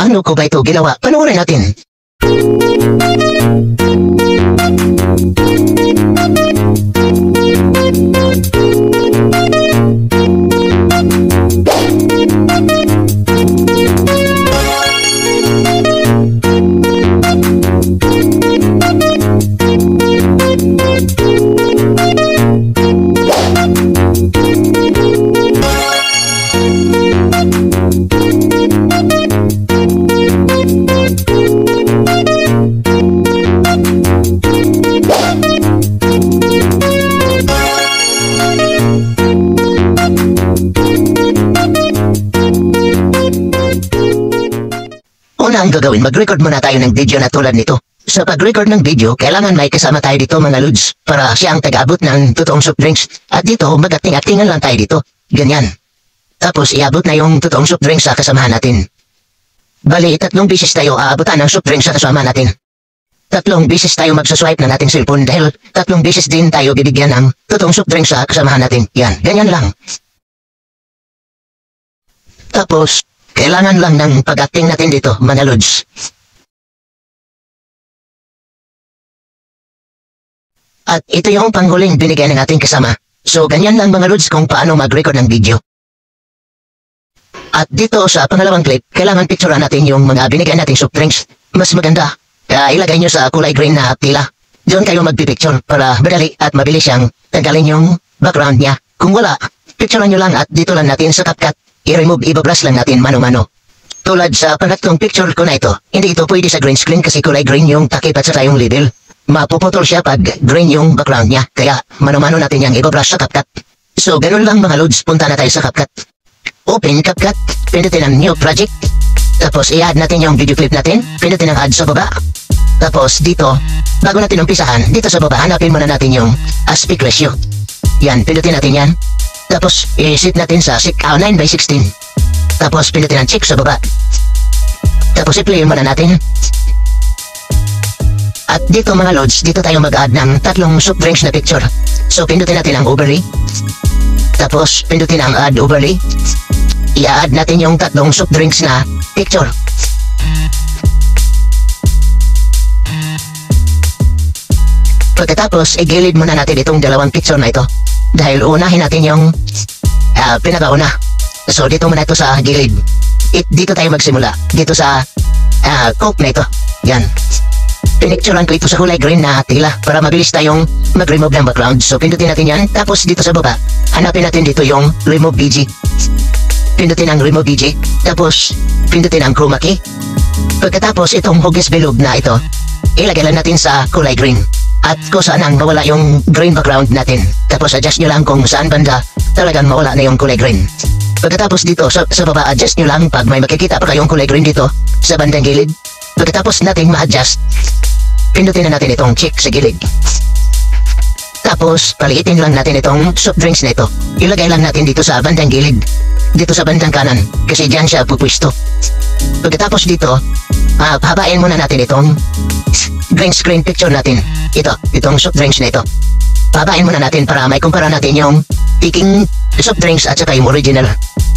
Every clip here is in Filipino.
Paano ko ba ito ginawa? Panoorin natin. Una ang gagawin, mag-record muna tayo ng video na tulad nito. Sa pag-record ng video, kailangan may kasama tayo dito mga lods para siya ang tag-abot ng totoong soft drinks. At dito, mag-acting-actingan lang tayo dito. Ganyan. Tapos iabot na yung totoong soft drinks sa kasamahan natin. Bali, 3 beses tayo aabutan ng soft drinks sa kasama natin. 3 beses tayo magsuswipe na nating cellphone dahil 3 beses din tayo bibigyan ng totoong soft drinks sa kasamahan natin. Yan, ganyan lang. Tapos, kailangan lang ng pag-acting natin dito, mga lods. At ito yung panghuling binigyan ng ating kasama. So, ganyan lang mga lods kung paano mag-record ng video. At dito sa pangalawang clip, kailangan picturean natin yung mga binigyan nating soft drinks. Mas maganda, ilagay nyo sa kulay green na tila. Doon kayo magpipicture para madali at mabilis siyang tanggalin yung background niya. Kung wala, picturean nyo lang at dito lang natin sa CapCut. I-remove, ibabrush lang natin mano-mano. Tulad sa pangatlong picture ko na ito, hindi ito pwede sa green screen kasi kulay green yung takip at saka yung label. Mapuputol siya pag green yung background niya, kaya mano-mano natin yung ibabrush sa CapCut. So, ganun lang mga lods, punta na tayo sa CapCut. Open CapCut, pindutin ang new project. Tapos i-add natin yung video clip natin, pindutin ang add sa baba. Tapos dito, bago natin umpisahan, dito sa baba, hanapin muna natin yung aspect ratio. Yan, pindutin natin yan. Tapos, i-set natin sa 9:16. Tapos, pindutin ang check sa baba. Tapos, i-play muna natin. At dito mga lods, dito tayo mag-add ng 3 soft drinks na picture. So, pindutin natin ang overlay. Tapos, pindutin ang add overlay. I-add natin yung 3 soft drinks na picture. Pagkatapos, igilid muna natin itong 2 picture na ito. Dahil unahin natin yung pinakauna. So dito muna ito sa gilid. Dito tayo magsimula. Dito sa coke na ito. Yan. Pinicturean ko ito sa kulay green na tila para mabilis tayong mag-remove ng background. So pindutin natin yan. Tapos dito sa baba, hanapin natin dito yung remove BG. Pindutin ang remove BG. Tapos pindutin ang chroma key. Pagkatapos itong hugis bilog na ito, ilagay lang natin sa kulay green. At kung saan ang mawala yung green background natin. Tapos adjust nyo lang kung saan banda talagang mawala na yung kulay green. Pagkatapos dito sa baba, adjust nyo lang pag may makikita pa kayong kulay green dito sa bandang gilid. Pagkatapos natin ma-adjust, pindutin na natin itong check sa gilid. Tapos paliitin lang natin itong soft drinks na ito. Ilagay lang natin dito sa bandang gilid. Dito sa bandang kanan kasi dyan siya pupwisto. Pagkatapos dito, habain muna natin itong green screen picture natin. Itong soft drinks na ito. Babain muna natin para may kumpara natin yung peking soft drinks at saka yung original.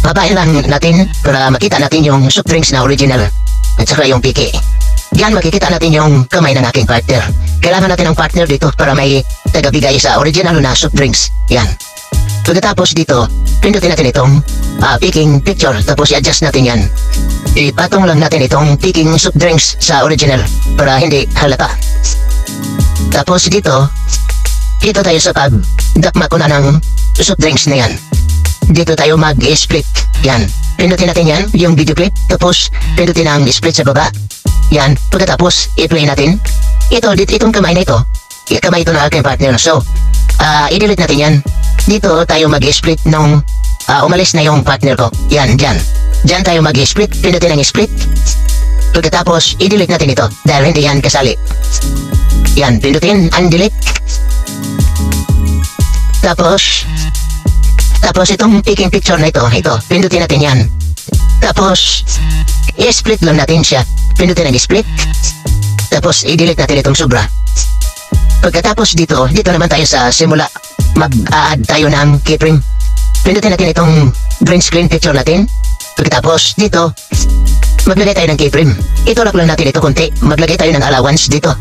Babain lang natin para makita natin yung soft drinks na original at saka yung piki. Diyan makikita natin yung kamay ng aking partner. Kailangan natin ng partner dito para may tagabigay sa original na soft drinks. Yan. Pagkatapos dito, pindutin natin itong peking picture tapos i-adjust natin yan. Ipatong lang natin itong peking soft drinks sa original para hindi halata. Tapos dito tayo sa pag-dakma ko na ng soft drinks na yan. Dito tayo mag-split. Yan. Pindutin natin yan, yung video clip. Tapos pindutin ang split sa baba. Yan. Pagkatapos, i-play natin. Itong kamay na ito. Kamay ito na aking partner. So, i-delete natin yan. Dito tayo mag-split nung umalis na yung partner ko. Yan, dyan. Dyan tayo mag-split. Pindutin ang split. Pagkatapos, i-delete natin ito dahil hindi yan kasali. Yan, pindutin ang delete. Tapos itong peking picture na ito, pindutin natin yan. Tapos, i-split lang natin siya. Pindutin ang split. Tapos, i-delete natin itong sobra. Pagkatapos dito naman tayo sa simula. Mag-add tayo ng keyframe. Pindutin natin itong green screen picture natin. Pagkatapos dito, maglagay tayo ng keyframe. Itulak lang natin ito konti. Maglagay tayo ng allowance dito.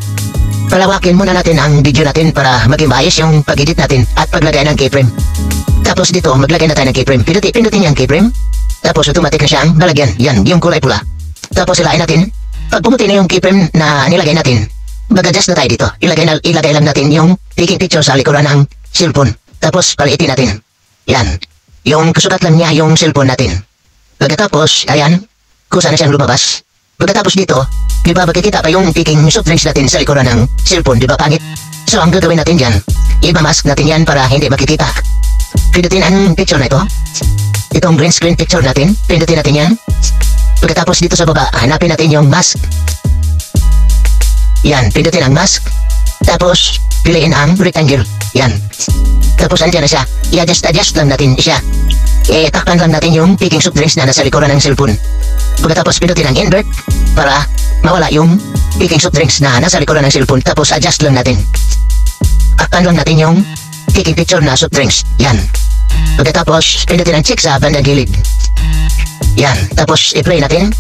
Palawakin muna natin ang video natin para maging maayos yung pag-edit natin at paglagay ng keyframe. Tapos dito, maglagay na tayo ng keyframe. Pindutin yung keyframe. Tapos automatic na siyang lalagyan. Yan, yung kulay pula. Tapos ilain natin. Pag pumuti na yung keyframe na nilagay natin, mag-adjust na tayo dito. Ilagay lang natin yung taking picture sa likuran ng cellphone. Tapos paliitin natin. Yan. Yung kasukat lang niya yung cellphone natin. Pagkatapos, ayan, kusa na siyang lumabas. Pagkatapos dito, di ba makikita pa yung taking soft drinks natin sa likuran ng cellphone, di ba pangit? So ang gagawin natin dyan, i-mask natin yan para hindi makikita. Pindutin ang picture na ito. Itong green screen picture natin, pindutin natin yan. Pagkatapos dito sa baba, hanapin natin yung mask. Yan, pindutin ang mask. Tapos, piliin ang rectangle. Yan. Tapos andyan na siya. I-adjust lang natin siya. Takpan lang natin yung taking soft drinks na nasa likuran ng cellphone. Pagkatapos pindutin ang invert para mawala yung taking soft drinks na nasa likuran ng cellphone. Tapos adjust lang natin. Takpan lang natin yung taking picture na soft drinks. Yan. Pagkatapos pindutin ang check sa bandang gilid. Yan. Tapos i-play natin.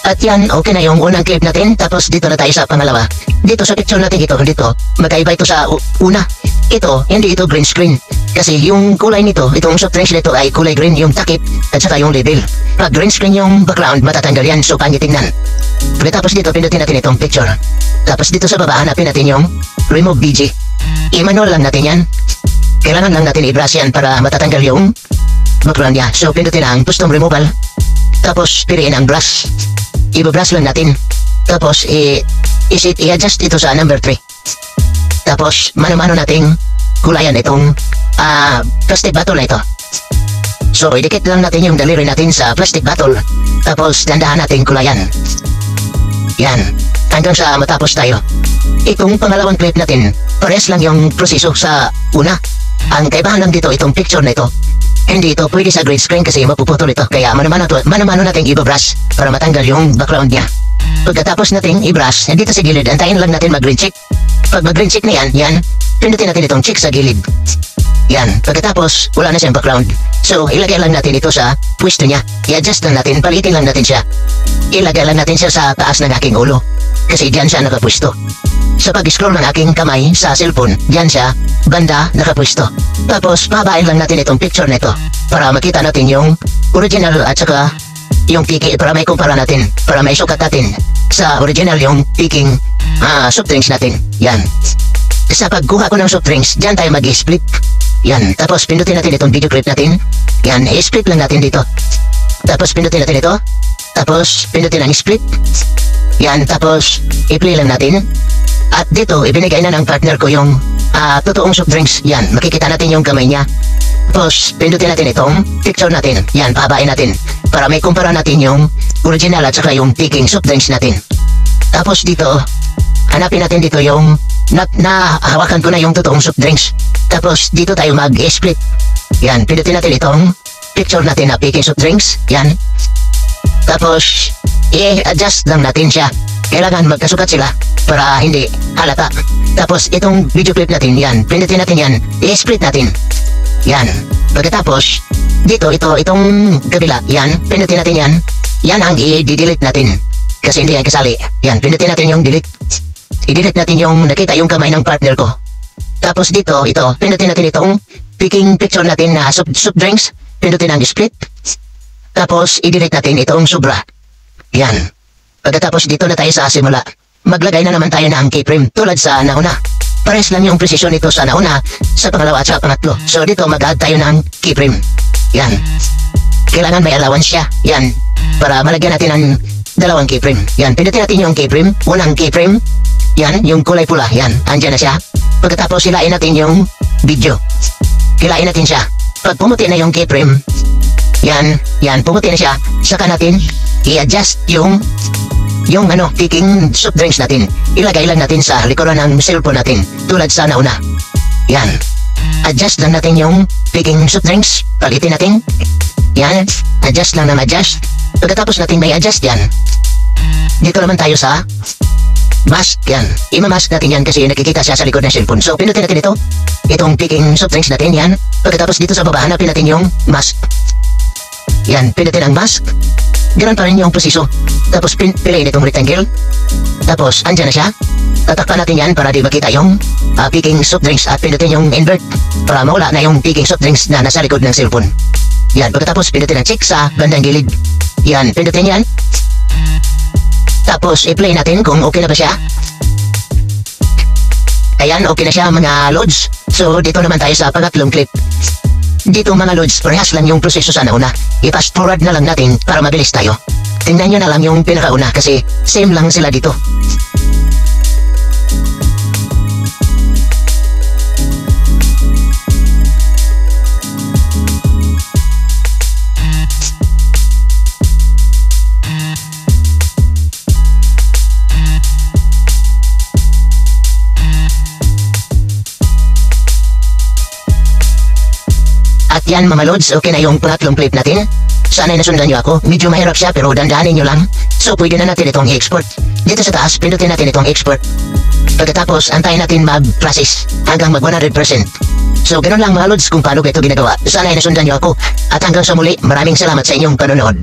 At yan, okay na yung unang clip natin. Tapos dito na tayo sa pangalawa. Dito sa picture natin dito, magkaiba ito sa una. Ito, hindi ito green screen. Kasi yung kulay nito, itong soft drinks nito ay kulay green yung takip at saka yung label. Pag green screen yung background, matatanggal yan, so pangit tingnan. Pagkatapos dito, pindutin natin itong picture. Tapos dito sa baba, hanapin natin yung remove BG. I-manual lang natin yan. Kailangan lang natin i-brush yan para matatanggal yung background niya. So pindutin ang custom removal. Tapos piliin ang brush. I-brush lang natin. Tapos i-adjust ito sa number 3. Tapos mano-mano nating kulayan itong plastic bottle na ito. So idikit lang natin yung daliri natin sa plastic bottle. Tapos dandahan natin kulayan. Yan. Hanggang sa matapos tayo. Itong pangalawang clip natin, pares lang yung proseso sa una. Ang kaibahan lang dito itong picture na ito. Hindi ito pwede sa green screen kasi mapuputol ito. Kaya mano-mano natin i-brush para matanggal yung background niya. Pagkatapos natin i-brush, dito sa gilid, antayin lang natin mag-green check. Pag mag-green check na yan, pindutin natin itong check sa gilid. Yan, pagkatapos wala na siyang background. So ilagay lang natin ito sa pwesto niya. I-adjust lang natin, palitin lang natin siya. Ilagay lang natin siya sa taas ng aking ulo. Kasi diyan siya nakapwesto. Sa pag-scroll ng aking kamay sa cellphone, diyan siya, banda, nakapwesto. Tapos, pabain lang natin itong picture nito para makita natin yung original at saka yung tiki para may kumpara natin, para may sukat natin sa original yung taking soft drinks natin. Yan. Sa pagkuha ko ng soft drinks, diyan tayo mag-split. Yan. Tapos, pindutin natin itong video clip natin. Yan. I-split lang natin dito. Tapos, pindutin natin ito. Tapos, pindutin ang split. Yan. Tapos, i-play lang natin. At dito, ibinigay na ng partner ko yung totoong soft drinks. Yan, makikita natin yung kamay niya. Tapos, pindutin natin itong picture natin. Yan, pabain natin. Para may kumpara natin yung original at saka yung taking soft drinks natin. Tapos dito, hanapin natin dito yung hawakan ko na yung totoong soft drinks. Tapos, dito tayo mag-split. Yan, pindutin natin itong picture natin na taking soft drinks. Yan. Tapos, i-adjust lang natin siya. Kailangan magkasukat sila para hindi halata. Tapos itong video clip natin, yan, pindutin natin yan, i-split natin. Yan. Pagkatapos, dito, itong kabila, yan, pindutin natin yan. Yan ang i-delete natin. Kasi hindi yan kasali. Yan, pindutin natin yung delete. I-delete natin yung nakita yung kamay ng partner ko. Tapos dito, pindutin natin itong picking picture natin na soft drinks. Pindutin ang split. Tapos, i-delete natin itong sobra. Yan. Pagkatapos dito na tayo sa simula. Maglagay na naman tayo ng keyframe tulad sa nauna. Pares lang yung precision nito sa nauna, sa pangalawa at sa pangatlo. So dito mag-add tayo ng keyframe. Yan. Kailangan may allowance siya. Yan. Para malagyan natin ng dalawang keyframe. Yan. Pindutin natin yung keyframe. Unang keyframe. Yan. Yung kulay pula. Yan. Andyan na siya. Pagkatapos hilain natin yung video. Hilain natin siya. Pag pumuti na yung keyframe, yan, pumuti na siya. Saka natin i-adjust yung taking soft drinks natin. Ilagay lang natin sa likuran ng cellphone natin. Tulad sa nauna. Yan. Adjust lang natin yung taking soft drinks. Palitin natin. Yan. Adjust lang na adjust. Pagkatapos natin may adjust yan. Dito naman tayo sa mask. Yan. Ima-mask natin yan kasi nakikita siya sa likod ng cellphone. So, pinutin natin ito. Itong taking soft drinks natin. Yan. Pagkatapos dito sa baba, hanapin natin yung mask. Yan. Pinutin ang mask. Ganun pa rin yung proseso. Tapos piliin itong rectangle. Tapos andyan na siya. Tatakpan natin yan para di makita yung picking soft drinks at pindutin yung invert para mawala na yung picking soft drinks na nasa likod ng cellphone. Yan, pagkatapos pindutin ang check sa bandang gilid. Yan, pindutin yan. Tapos i-play natin kung okay na ba siya. Ayan, okay na siya mga lods. So dito naman tayo sa pangatlong clip. Dito mga lods, parehas lang yung proseso sa nauna. I-fast forward na lang natin para mabilis tayo. Tingnan nyo na lang yung pinakauna kasi same lang sila dito. At yan mga lods, okay na yung pangatlong clip natin. Sana'y nasundan nyo ako. Medyo mahirap siya pero dandanin nyo lang. So pwede na natin itong i-export. Dito sa taas, pindutin natin itong export. Pagkatapos, antayin natin mag-process hanggang mag 100%. So ganun lang mga lods kung paano ko ito ginagawa. Sana'y nasundan nyo ako. At hanggang sa muli, maraming salamat sa inyong panonood.